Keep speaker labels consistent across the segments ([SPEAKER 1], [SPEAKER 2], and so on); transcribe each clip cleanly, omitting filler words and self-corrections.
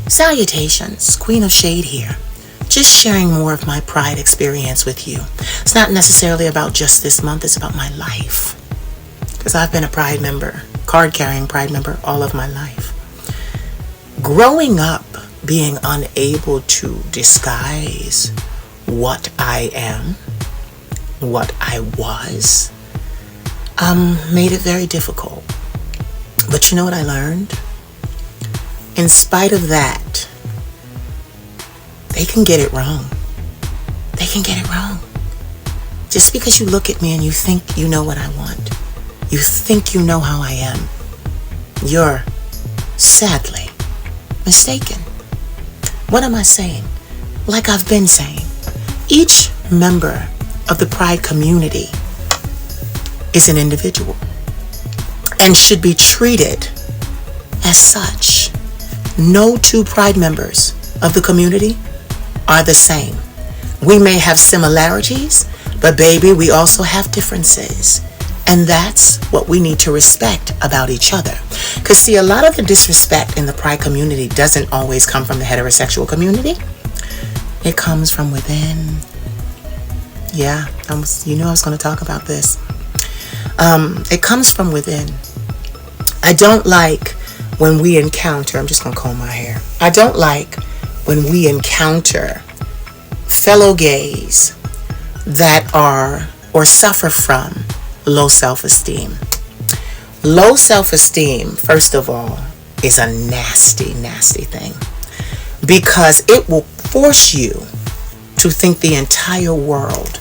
[SPEAKER 1] Salutations, Queen of Shade here. Just sharing more of my Pride experience with you. It's not necessarily about just this month, it's about my life. Because I've been a Pride member, card-carrying Pride member all of my life. Growing up, being unable to disguise what I am, what I was, made it very difficult. But you know what I learned? In spite of that, they can get it wrong. They can get it wrong. Just because you look at me and you think you know what I want, you think you know how I am, you're sadly mistaken. What am I saying? Like I've been saying, each member of the Pride community is an individual and should be treated as such. No two Pride members of the community are the same. We may have similarities, but baby, we also have differences. And that's what we need to respect about each other. Because see, a lot of the disrespect in the Pride community doesn't always come from the heterosexual community. It comes from within. Yeah, you knew I was going to talk about this. It comes from within. I don't like when we encounter, I'm just going to comb my hair. I don't like when we encounter fellow gays that are or suffer from low self-esteem. Low self-esteem, first of all, is a nasty, nasty thing because it will force you to think the entire world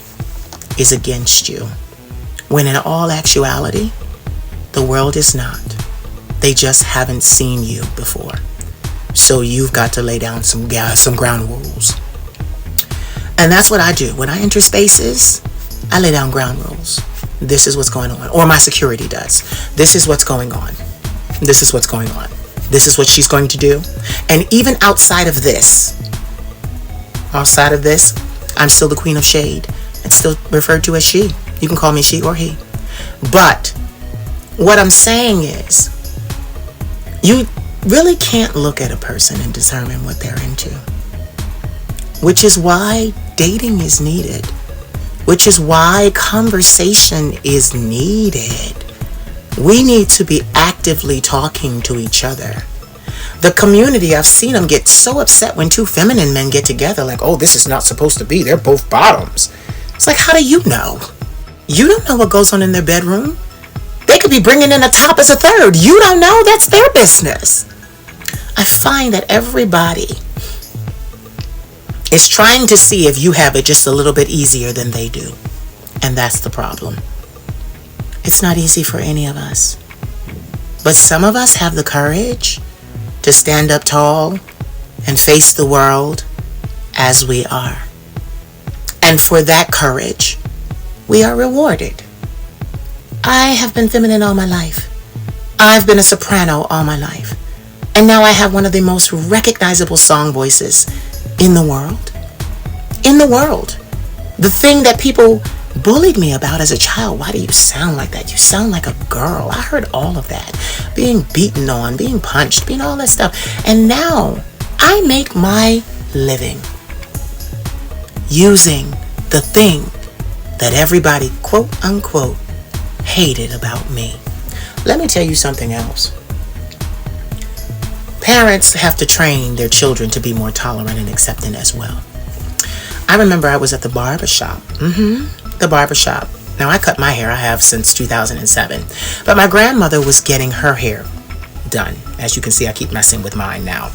[SPEAKER 1] is against you, when in all actuality, the world is not. They just haven't seen you before. So you've got to lay down some ground rules. And that's what I do. When I enter spaces, I lay down ground rules. This is what's going on. Or my security does. This is what's going on. This is what's going on. This is what she's going to do. And even outside of this, I'm still the Queen of Shade. It's still referred to as she. You can call me she or he. But what I'm saying is, you really can't look at a person and determine what they're into. Which is why dating is needed. Which is why conversation is needed. We need to be actively talking to each other. The community, I've seen them get so upset when two feminine men get together, like, oh, this is not supposed to be. They're both bottoms. It's like, how do you know? You don't know what goes on in their bedroom. They could be bringing in a top as a third. You don't know. That's their business. I find that everybody is trying to see if you have it just a little bit easier than they do. And that's the problem. It's not easy for any of us. But some of us have the courage to stand up tall and face the world as we are. And for that courage, we are rewarded. I have been feminine all my life. I've been a soprano all my life. And now I have one of the most recognizable song voices in the world. In the world. The thing that people bullied me about as a child. Why do you sound like that? You sound like a girl. I heard all of that. Being beaten on, being punched, being all that stuff. And now I make my living using the thing that everybody, quote unquote, hated about me. Let me tell you something else. Parents have to train their children to be more tolerant and accepting as well. I remember I was at the barbershop. The barbershop. Now, I cut my hair. I have since 2007. But my grandmother was getting her hair done. As you can see, I keep messing with mine now.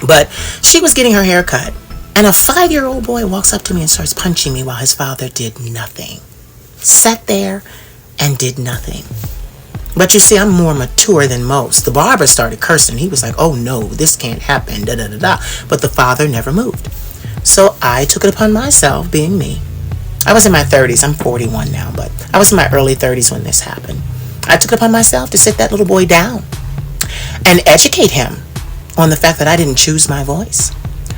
[SPEAKER 1] But she was getting her hair cut. And a 5-year-old boy walks up to me and starts punching me while his father did nothing. Sat there and did nothing. But you see, I'm more mature than most. The barber started cursing. He was like, oh no, this can't happen, da da da da. But the father never moved. So I took it upon myself, being me. I was in my 30s. I'm 41 now, but I was in my early 30s when this happened. I took it upon myself to sit that little boy down and educate him on the fact that I didn't choose my voice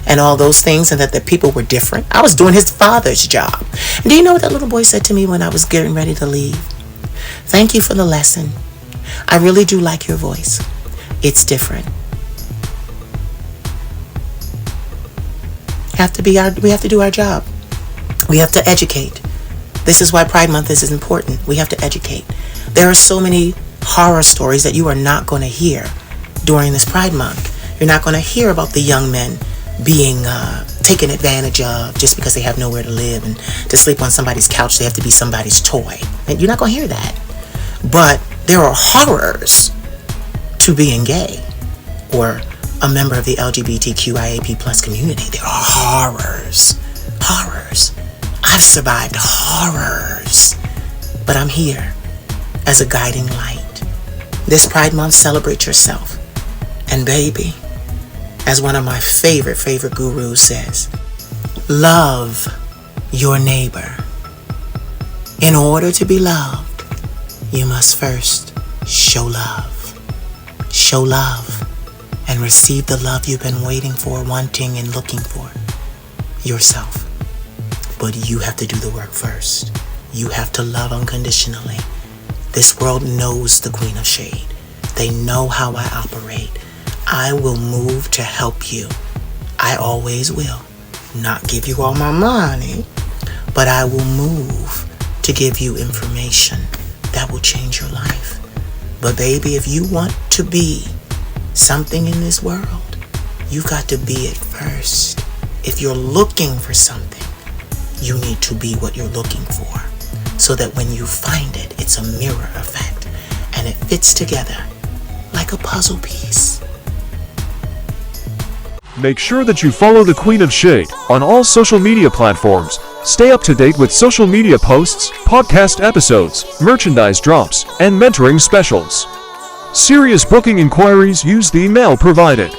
[SPEAKER 1] and all those things, and that the people were different. I was doing his father's job. And do you know what that little boy said to me when I was getting ready to leave? Thank you for the lesson. I really do like your voice. It's different. We have to do our job. We have to educate. This is why Pride Month is important. We have to educate. There are so many horror stories that you are not going to hear during this Pride Month. You're not going to hear about the young men being taken advantage of just because they have nowhere to live, and to sleep on somebody's couch they have to be somebody's toy. And you're not going to hear that. But there are horrors to being gay or a member of the LGBTQIAP plus community. There are horrors. I've survived horrors, but I'm here as a guiding light. This Pride Month, celebrate yourself. And baby, as one of my favorite gurus says, love your neighbor. In order to be loved, you must first show love. Show love and receive the love you've been waiting for, wanting, and looking for yourself. But you have to do the work first. You have to love unconditionally. This world knows the Queen of Shade. They know how I operate. I will move to help you. I always will. Not give you all my money, but I will move to give you information that will change your life. But baby, if you want to be something in this world, you've got to be it first. If you're looking for something, you need to be what you're looking for, so that when you find it, it's a mirror effect and it fits together like a puzzle piece.
[SPEAKER 2] Make sure that you follow the Queen of Shade on all social media platforms. Stay up to date with social media posts, podcast episodes, merchandise drops, and mentoring specials. Serious booking inquiries, use the email provided.